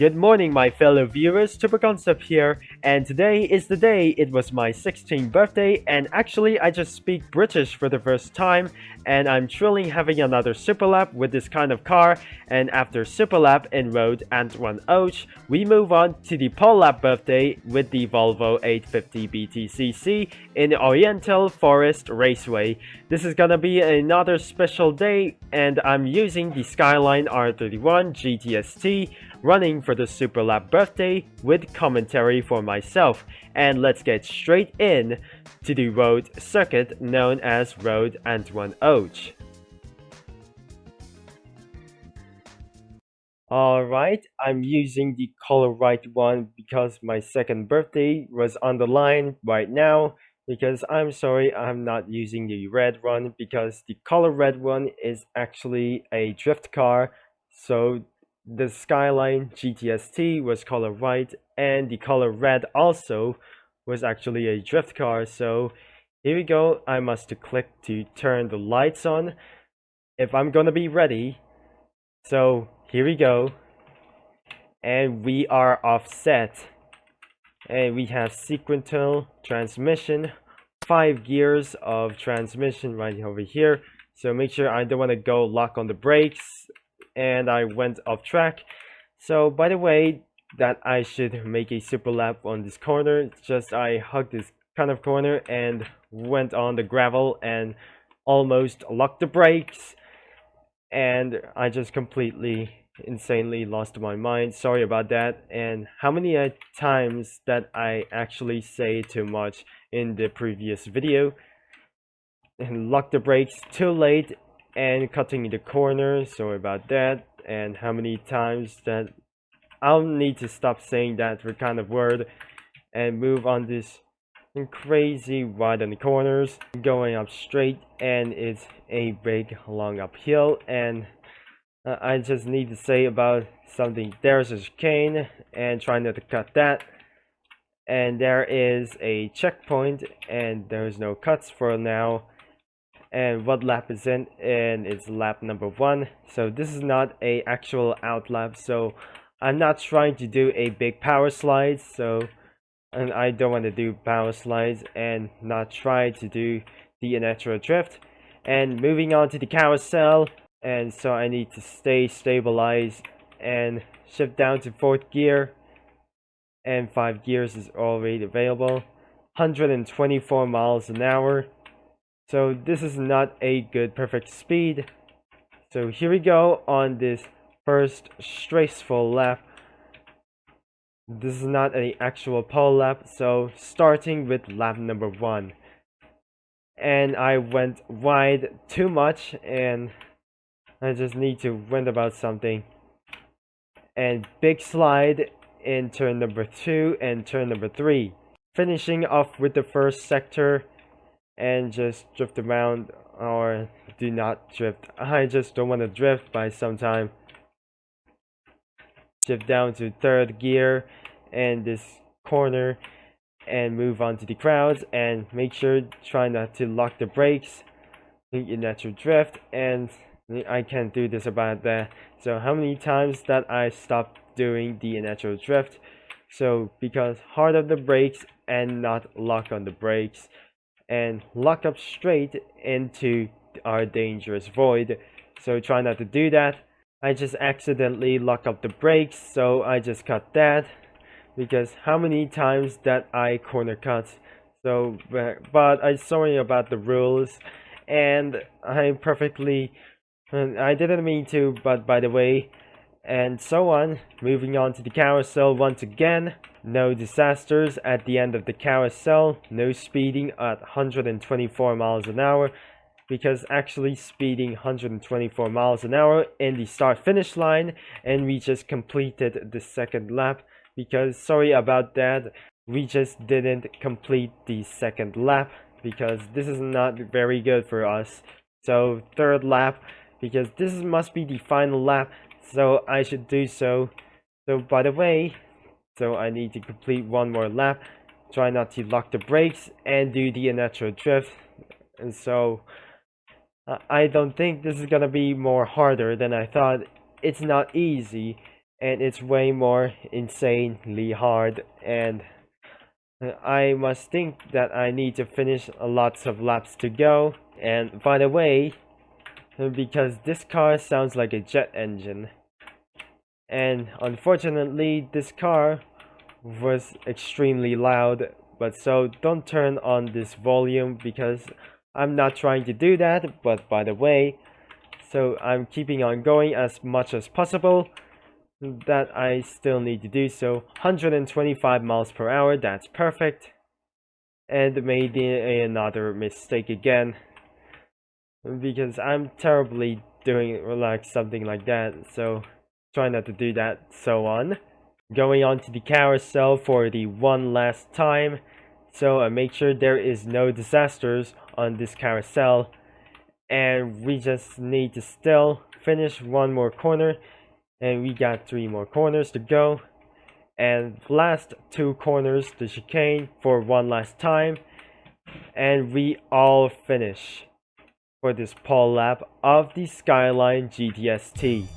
Good morning, my fellow viewers. Super Concept here, and today is the day it was my 16th birthday. And actually, I just speak British for the first time, and I'm truly having another super lap with this kind of car. And after super lap in road R31, we move on to the pole lap birthday with the Volvo 850 BTCC in Orientale Forest Raceway. This is gonna be another special day, and I'm using the Skyline R31 GTS-t running for the super lap birthday with commentary for myself. And let's get straight in to the road circuit known as road R31. Alright, I'm using the color right one because my second birthday was on the line right now, because I'm sorry I'm not using the red one because the color red one is actually a drift car. So the Skyline GTS-t was color white, and the color red also was actually a drift car. So here we go. I must click to turn the lights on if I'm gonna be ready. So here we go, and we are offset, and we have sequential transmission, 5 gears of transmission right over here. So make sure I don't want to go lock on the brakes, and I went off track. So by the way, that I should make a super lap on this corner, just I hugged this kind of corner and went on the gravel and almost locked the brakes, and I just completely insanely lost my mind. Sorry about that. And how many times that I actually say too much in the previous video and locked the brakes too late and cutting the corner. Sorry about that. And how many times that I'll need to stop saying that kind of word and move on this crazy wide on the corners, going up straight, and it's a big long uphill. And I just need to say about something. There's a chicane, and try not to cut that. And there is a checkpoint, and there's no cuts for now. And what lap is in? And it's lap number 1. So this is not a actual out lap. So I'm not trying to do a big power slide. So, and I don't want to do power slides and not try to do the natural drift. And moving on to the carousel. And so I need to stay stabilized and shift down to 4th gear, and 5 gears is already available. 124 miles an hour. So this is not a good perfect speed. So here we go on this first stressful lap. This is not an actual pole lap, so starting with lap number 1. And I went wide too much, and I just need to went about something. And big slide in turn number 2 and turn number 3. Finishing off with the first sector, and just drift around, or do not drift. I just don't want to drift by some time. Shift down to 3rd gear and this corner, and move on to the crowds, and make sure try not to lock the brakes, your natural drift. And I can't do this about that. So how many times that I stopped doing the natural drift? So because hard on the brakes and not lock on the brakes, and lock up straight into our dangerous void. So try not to do that. I just accidentally lock up the brakes, so I just cut that, because how many times that I corner cut. So but I'm sorry about the rules, and I didn't mean to, but by the way. And so on. Moving on to the carousel once again. No disasters at the end of the carousel. No speeding at 124 miles an hour. Because actually speeding 124 miles an hour in the start finish line. And we just completed the second lap. Because sorry about that. We just didn't complete the second lap. Because this is not very good for us. So 3rd lap. Because this must be the final lap. So I should do so. So by the way, so I need to complete one more lap. Try not to lock the brakes and do the natural drift. And so I don't think this is gonna be more harder than I thought. It's not easy, and it's way more insanely hard, and I must think that I need to finish lots of laps to go. And by the way, because this car sounds like a jet engine, and unfortunately this car was extremely loud, but so don't turn on this volume because I'm not trying to do that. But by the way, so I'm keeping on going as much as possible, that I still need to do so. 125 miles per hour, that's perfect. And made another mistake again, because I'm terribly doing like something like that, so try not to do that. So on, going on to the carousel for the one last time, so I make sure there is no disasters on this carousel, and we just need to still finish one more corner, and we got 3 more corners to go, and last 2 corners the chicane for one last time, and we all finish for this pole lap of the Skyline GTS-t.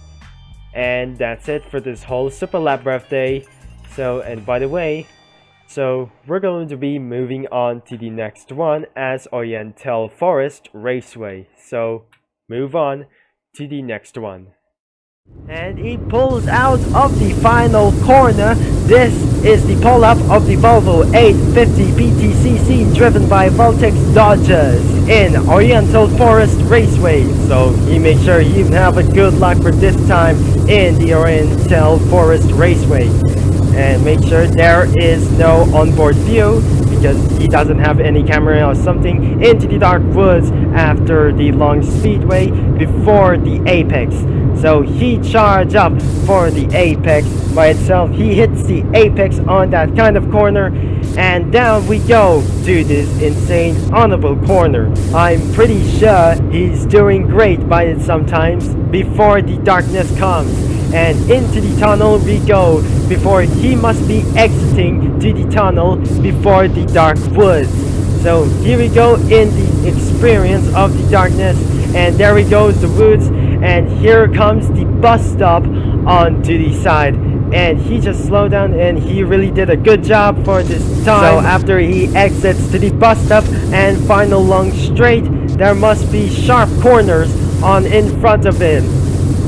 And that's it for this whole super lap birthday. So, and by the way, so we're going to be moving on to the next one as Orientale Forest Raceway. So move on to the next one. And he pulls out of the final corner. This is the pull-up of the Volvo 850 BTCC driven by Voltex Dodgers in Orientale Forest Raceway. So you make sure you have a good luck for this time in the Orientale Forest Raceway. And make sure there is no onboard view because he doesn't have any camera or something into the dark woods after the long speedway before the apex. So he charged up for the apex by itself. He hits the apex on that kind of corner, and down we go to this insane honorable corner. I'm pretty sure he's doing great by it sometimes before the darkness comes. And into the tunnel we go before he must be exiting to the tunnel before the dark woods. So here we go in the experience of the darkness, and there we goes the woods, and here comes the bus stop onto the side, and he just slowed down and he really did a good job for this time. So after he exits to the bus stop and final long straight, there must be sharp corners on in front of him.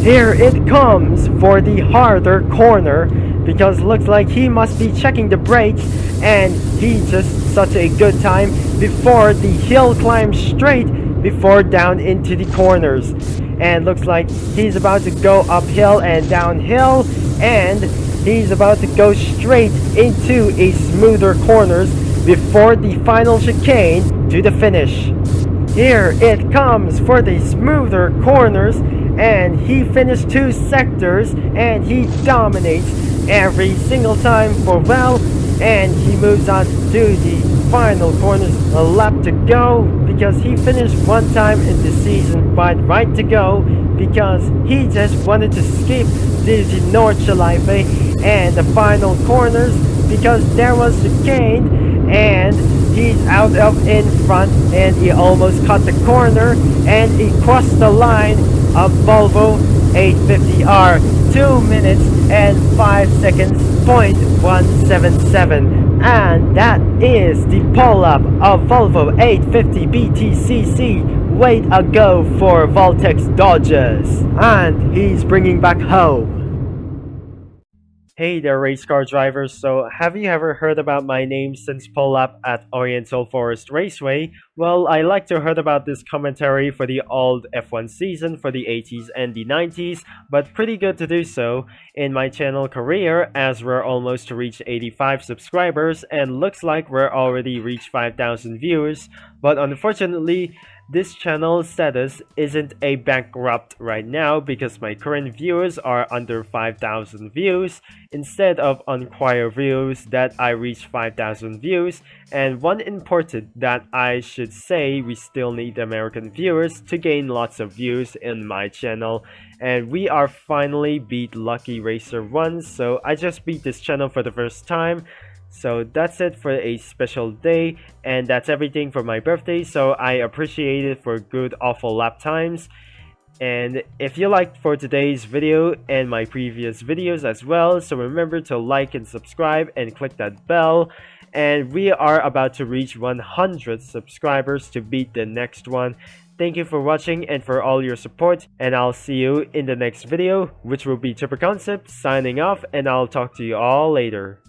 Here it comes for the harder corner, because looks like he must be checking the brakes, and he just such a good time before the hill climb straight before down into the corners. And looks like he's about to go uphill and downhill, and he's about to go straight into a smoother corners before the final chicane to the finish. Here it comes for the smoother corners, and he finished 2 sectors and he dominates every single time for well, and he moves on to the final corners, a lap to go, because he finished 1 time in the season but right to go because he just wanted to skip the Nordschleife and the final corners because there was chicane, and he's out of in front and he almost cut the corner and he crossed the line of Volvo 850R 2 minutes and 5 seconds .177, and that is the pull-up of Volvo 850 BTCC. Way to go for Voltex Dodgers, and he's bringing back home. Hey there, race car drivers. So, have you ever heard about my name since pull-up at Orientale Forest Raceway? Well, I like to heard about this commentary for the old F1 season for the 80s and the 90s, but pretty good to do so in my channel career, as we're almost to reach 85 subscribers, and looks like we're already reached 5,000 viewers. But unfortunately, this channel status isn't a bankrupt right now because my current viewers are under 5,000 views instead of Unquire views that I reached 5,000 views. And one important that I should say, we still need American viewers to gain lots of views in my channel, and we are finally beat Lucky Racer 1, so I just beat this channel for the first time. So that's it for a special day, and that's everything for my birthday, so I appreciate it for good awful lap times. And if you liked for today's video and my previous videos as well, so remember to like and subscribe and click that bell. And we are about to reach 100 subscribers to beat the next one. Thank you for watching and for all your support, and I'll see you in the next video, which will be Chipper Concept signing off, and I'll talk to you all later.